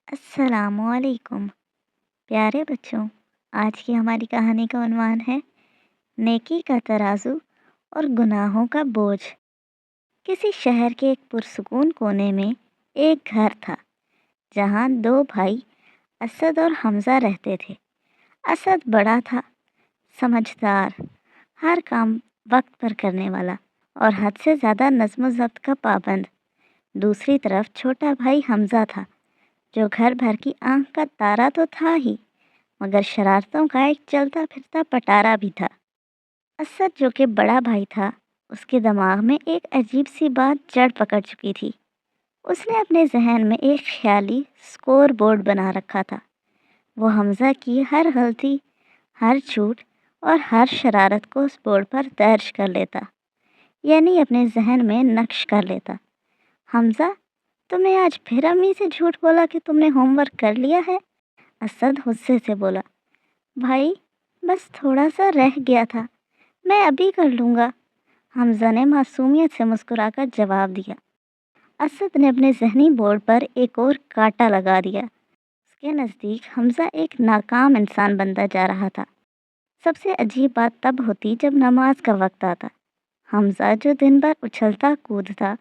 अस्सलामु अलैकुम। प्यारे बच्चों, आज की हमारी कहानी का उन्वान है नेकी का तराजू और गुनाहों का बोझ। किसी शहर के एक पुरसुकून कोने में एक घर था जहाँ दो भाई असद और हमज़ा रहते थे। असद बड़ा था, समझदार, हर काम वक्त पर करने वाला और हद से ज़्यादा नज़्म ज़ब्त का पाबंद। दूसरी तरफ छोटा भाई हमज़ा था जो घर भर की आंख का तारा तो था ही, मगर शरारतों का एक चलता फिरता पटारा भी था। असद जो कि बड़ा भाई था, उसके दिमाग में एक अजीब सी बात जड़ पकड़ चुकी थी। उसने अपने जहन में एक ख्याली स्कोर बोर्ड बना रखा था। वो हमज़ा की हर गलती, हर झूठ और हर शरारत को उस बोर्ड पर दर्ज कर लेता, यानी अपने जहन में नक्श कर लेता। हमज़ा, तुमने आज फिर अम्मी से झूठ बोला कि तुमने होमवर्क कर लिया है। असद गुस्से से बोला। भाई, बस थोड़ा सा रह गया था, मैं अभी कर लूँगा। हमज़ा ने मासूमियत से मुस्कुराकर जवाब दिया। असद ने अपने जहनी बोर्ड पर एक और कांटा लगा दिया। उसके नज़दीक हमज़ा एक नाकाम इंसान बनता जा रहा था। सबसे अजीब बात तब होती जब नमाज का वक्त आता। हमज़ा जो दिन भर उछलता कूदता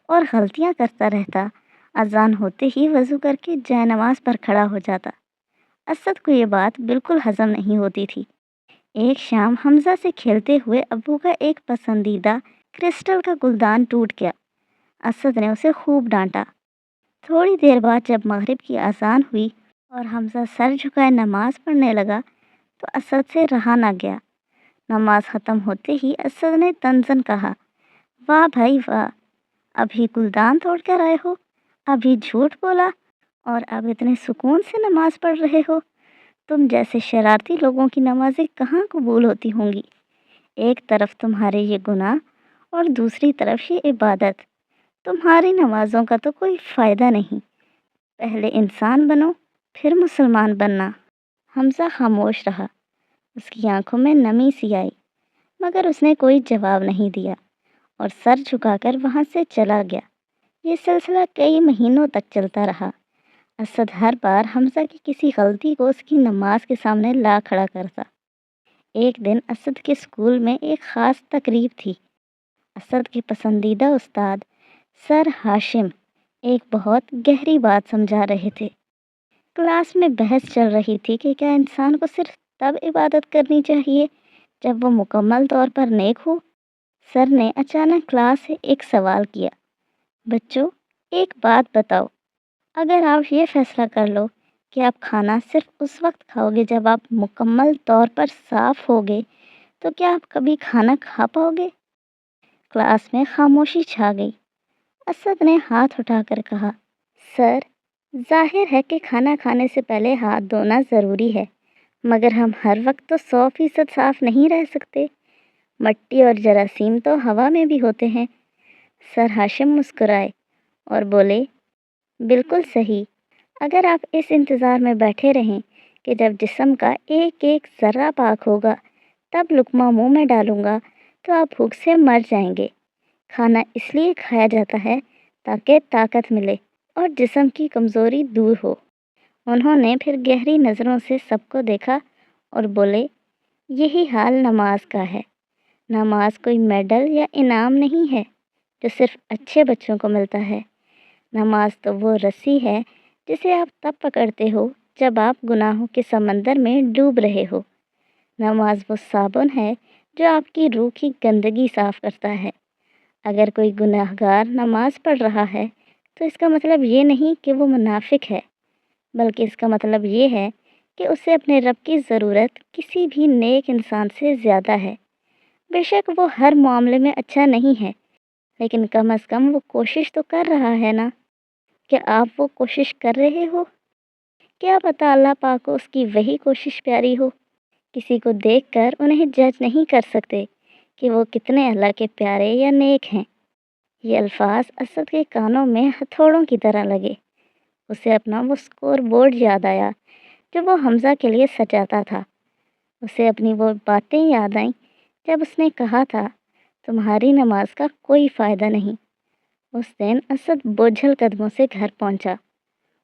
और गलतियाँ करता रहता, अजान होते ही वज़ू करके जय नमाज पर खड़ा हो जाता। असद को ये बात बिल्कुल हज़म नहीं होती थी। एक शाम हमज़ा से खेलते हुए अब्बू का एक पसंदीदा क्रिस्टल का गुलदान टूट गया। असद ने उसे खूब डांटा। थोड़ी देर बाद जब मगरिब की अजान हुई और हमज़ा सर झुकाए नमाज पढ़ने लगा तो असद से रहा ना गया। नमाज ख़त्म होते ही असद ने तंज़न कहा, वाह भाई वाह, अभी गुलदान तोड़ कर आए हो, अभी झूठ बोला और अब इतने सुकून से नमाज पढ़ रहे हो। तुम जैसे शरारती लोगों की नमाज़ें कहाँ कबूल होती होंगी। एक तरफ तुम्हारे ये गुनाह और दूसरी तरफ ये इबादत। तुम्हारी नमाज़ों का तो कोई फ़ायदा नहीं। पहले इंसान बनो, फिर मुसलमान बनना। हमज़ा खामोश रहा। उसकी आंखों में नमी सी आई, मगर उसने कोई जवाब नहीं दिया और सर झुकाकर वहाँ से चला गया। ये सिलसिला कई महीनों तक चलता रहा। असद हर बार हमज़ा की किसी गलती को उसकी नमाज के सामने ला खड़ा करता। एक दिन असद के स्कूल में एक ख़ास तकरीब थी। असद के पसंदीदा उस्ताद सर हाशिम एक बहुत गहरी बात समझा रहे थे। क्लास में बहस चल रही थी कि क्या इंसान को सिर्फ तब इबादत करनी चाहिए जब वो मुकम्मल तौर पर नेक हो। सर ने अचानक क्लास से एक सवाल किया, बच्चों, एक बात बताओ, अगर आप ये फैसला कर लो कि आप खाना सिर्फ उस वक्त खाओगे जब आप मुकम्मल तौर पर साफ़ होगे, तो क्या आप कभी खाना खा पाओगे? क्लास में खामोशी छा गई। असद ने हाथ उठाकर कहा, सर, जाहिर है कि खाना खाने से पहले हाथ धोना ज़रूरी है, मगर हम हर वक्त तो 100% साफ़ नहीं रह सकते। मट्टी और जरासीम तो हवा में भी होते हैं। सर हाशिम मुस्कुराए और बोले, बिल्कुल सही। अगर आप इस इंतज़ार में बैठे रहें कि जब जिस्म का एक एक ज़र्रा पाक होगा तब लुक़मा मुंह में डालूंगा, तो आप भूख से मर जाएंगे। खाना इसलिए खाया जाता है ताकि ताकत मिले और जिस्म की कमज़ोरी दूर हो। उन्होंने फिर गहरी नज़रों से सबको देखा और बोले, यही हाल नमाज का है। नमाज कोई मेडल या इनाम नहीं है जो सिर्फ अच्छे बच्चों को मिलता है। नमाज तो वो रस्सी है जिसे आप तब पकड़ते हो जब आप गुनाहों के समंदर में डूब रहे हो। नमाज वो साबुन है जो आपकी रूह की गंदगी साफ़ करता है। अगर कोई गुनाहगार नमाज पढ़ रहा है तो इसका मतलब ये नहीं कि वो मुनाफिक है, बल्कि इसका मतलब ये है कि उसे अपने रब की ज़रूरत किसी भी नेक इंसान से ज़्यादा है। बेशक वो हर मामले में अच्छा नहीं है, लेकिन कम अज़ कम वो कोशिश तो कर रहा है ना। क्या आप वो कोशिश कर रहे हो? क्या पता अल्लाह पाक को उसकी वही कोशिश प्यारी हो। किसी को देखकर उन्हें जज नहीं कर सकते कि वो कितने अल्लाह के प्यारे या नेक हैं। ये अल्फाज असद के कानों में हथौड़ों की तरह लगे। उसे अपना वो स्कोर बोर्ड याद आया जो वो हमज़ा के लिए सजाता था। उसे अपनी वो बातें याद आईं जब उसने कहा था, तुम्हारी नमाज का कोई फ़ायदा नहीं। उस दिन असद बोझल कदमों से घर पहुंचा।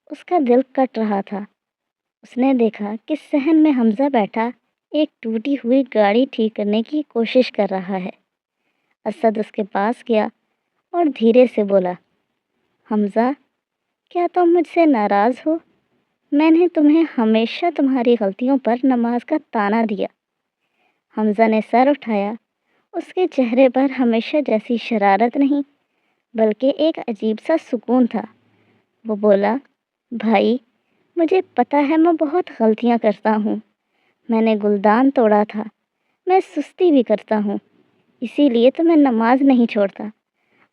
اس کا دل کٹ رہا تھا۔ اس نے دیکھا کہ صحن میں حمزہ بیٹھا ایک ٹوٹی ہوئی گاڑی ٹھیک کرنے کی کوشش کر رہا ہے۔ اسد اس کے پاس گیا اور دھیرے سے بولا، حمزہ، کیا تم مجھ سے ناراض ہو؟ میں نے تمہیں ہمیشہ تمہاری غلطیوں پر نماز کا طعنہ دیا۔ حمزہ نے سر اٹھایا۔ اس کے چہرے پر ہمیشہ جیسی شرارت نہیں بلکہ ایک عجیب سا سکون تھا۔ وہ بولا، بھائی، مجھے پتہ ہے میں بہت غلطیاں کرتا ہوں۔ میں نے گلدان توڑا تھا، میں سستی بھی کرتا ہوں، اسی لیے تو میں نماز نہیں چھوڑتا۔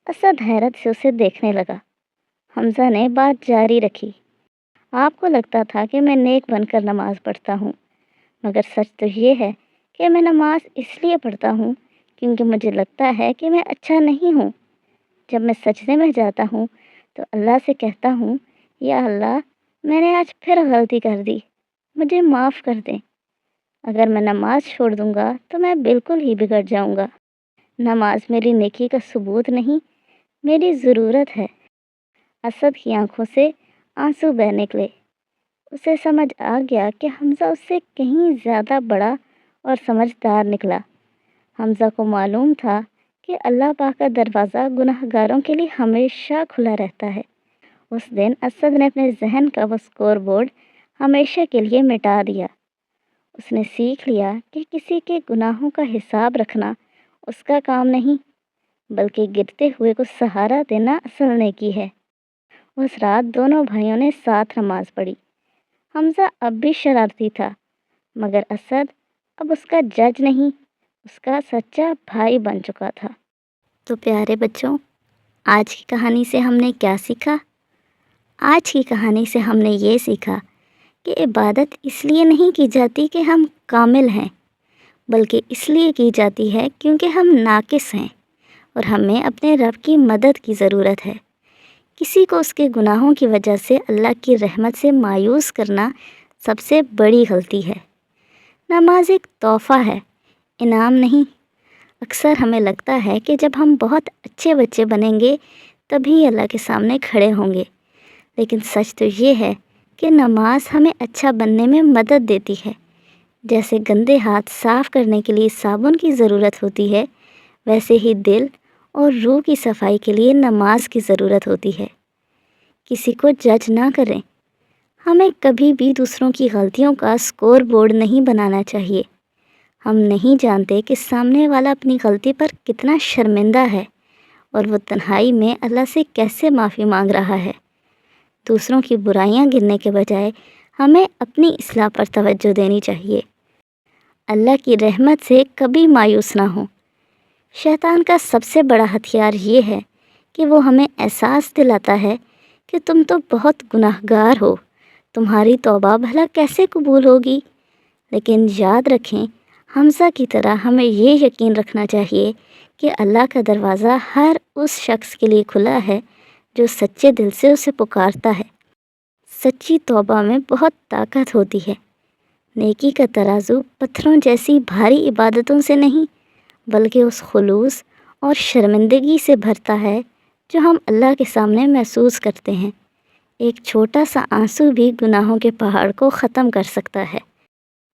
اسد حیرت سے اسے دیکھنے لگا۔ حمزہ نے بات جاری رکھی، آپ کو لگتا تھا کہ میں نیک بن کر نماز پڑھتا ہوں، مگر سچ تو یہ ہے کہ میں نماز اس لیے پڑھتا ہوں کیونکہ مجھے لگتا ہے کہ میں اچھا نہیں ہوں۔ جب میں سجدے میں جاتا ہوں تو اللہ سے کہتا ہوں، یا اللہ، میں نے آج پھر غلطی کر دی، مجھے معاف کر دیں۔ اگر میں نماز چھوڑ دوں گا تو میں بالکل ہی بگڑ جاؤں گا۔ نماز میری نیکی کا ثبوت نہیں، میری ضرورت ہے۔ اسد کی آنکھوں سے آنسو بہہ نکلے۔ اسے سمجھ آ گیا کہ حمزہ اس سے کہیں زیادہ بڑا اور سمجھدار نکلا۔ حمزہ کو معلوم تھا کہ اللہ پاک کا دروازہ گناہ گاروں کے لیے ہمیشہ کھلا رہتا ہے۔ اس دن اسد نے اپنے ذہن کا وہ سکور بورڈ ہمیشہ کے لیے مٹا دیا۔ اس نے سیکھ لیا کہ کسی کے گناہوں کا حساب رکھنا اس کا کام نہیں، بلکہ گرتے ہوئے کو سہارا دینا اصل نیکی ہے۔ اس رات دونوں بھائیوں نے ساتھ نماز پڑھی۔ حمزہ اب بھی شرارتی تھا، مگر اسد اب اس کا جج نہیں، اس کا سچا بھائی بن چکا تھا۔ تو پیارے بچوں، آج کی کہانی سے ہم نے کیا سیکھا؟ آج کی کہانی سے ہم نے یہ سیکھا کہ عبادت اس لیے نہیں کی جاتی کہ ہم کامل ہیں، بلکہ اس لیے کی جاتی ہے کیونکہ ہم ناقص ہیں اور ہمیں اپنے رب کی مدد کی ضرورت ہے۔ کسی کو اس کے گناہوں کی وجہ سے اللہ کی رحمت سے مایوس کرنا سب سے بڑی غلطی ہے۔ نماز ایک تحفہ ہے، انعام نہیں۔ اکثر ہمیں لگتا ہے کہ جب ہم بہت اچھے بچے بنیں گے تبھی اللہ کے سامنے کھڑے ہوں گے، لیکن سچ تو یہ ہے کہ نماز ہمیں اچھا بننے میں مدد دیتی ہے۔ جیسے گندے ہاتھ صاف کرنے کے لیے صابن کی ضرورت ہوتی ہے، ویسے ہی دل اور روح کی صفائی کے لیے نماز کی ضرورت ہوتی ہے۔ کسی کو جج نہ کریں۔ ہمیں کبھی بھی دوسروں کی غلطیوں کا سکور بورڈ نہیں بنانا چاہیے۔ ہم نہیں جانتے کہ سامنے والا اپنی غلطی پر کتنا شرمندہ ہے اور وہ تنہائی میں اللہ سے کیسے معافی مانگ رہا ہے۔ دوسروں کی برائیاں گننے کے بجائے ہمیں اپنی اصلاح پر توجہ دینی چاہیے۔ اللہ کی رحمت سے کبھی مایوس نہ ہوں۔ شیطان کا سب سے بڑا ہتھیار یہ ہے کہ وہ ہمیں احساس دلاتا ہے کہ تم تو بہت گناہ گار ہو، تمہاری توبہ بھلا کیسے قبول ہوگی۔ لیکن یاد رکھیں، حمزہ کی طرح ہمیں یہ یقین رکھنا چاہیے کہ اللہ کا دروازہ ہر اس شخص کے لیے کھلا ہے جو سچے دل سے اسے پکارتا ہے۔ سچی توبہ میں بہت طاقت ہوتی ہے۔ نیکی کا ترازو پتھروں جیسی بھاری عبادتوں سے نہیں، بلکہ اس خلوص اور شرمندگی سے بھرتا ہے جو ہم اللہ کے سامنے محسوس کرتے ہیں۔ ایک چھوٹا سا آنسو بھی گناہوں کے پہاڑ کو ختم کر سکتا ہے۔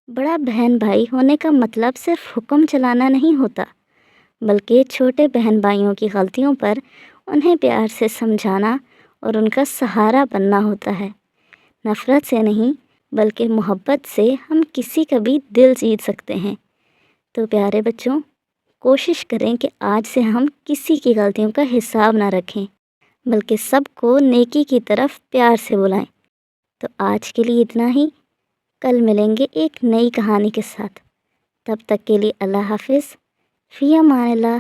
بڑا بہن بھائی ہونے کا مطلب صرف حکم چلانا نہیں ہوتا، بلکہ چھوٹے بہن بھائیوں کی غلطیوں پر انہیں پیار سے سمجھانا اور ان کا سہارا بننا ہوتا ہے۔ نفرت سے نہیں بلکہ محبت سے ہم کسی کا بھی دل جیت سکتے ہیں۔ تو پیارے بچوں، کوشش کریں کہ آج سے ہم کسی کی غلطیوں کا حساب نہ رکھیں، بلکہ سب کو نیکی کی طرف پیار سے بلائیں۔ تو آج کے لیے اتنا ہی، کل ملیں گے ایک نئی کہانی کے ساتھ۔ تب تک کے لیے اللہ حافظ، فی امان اللہ۔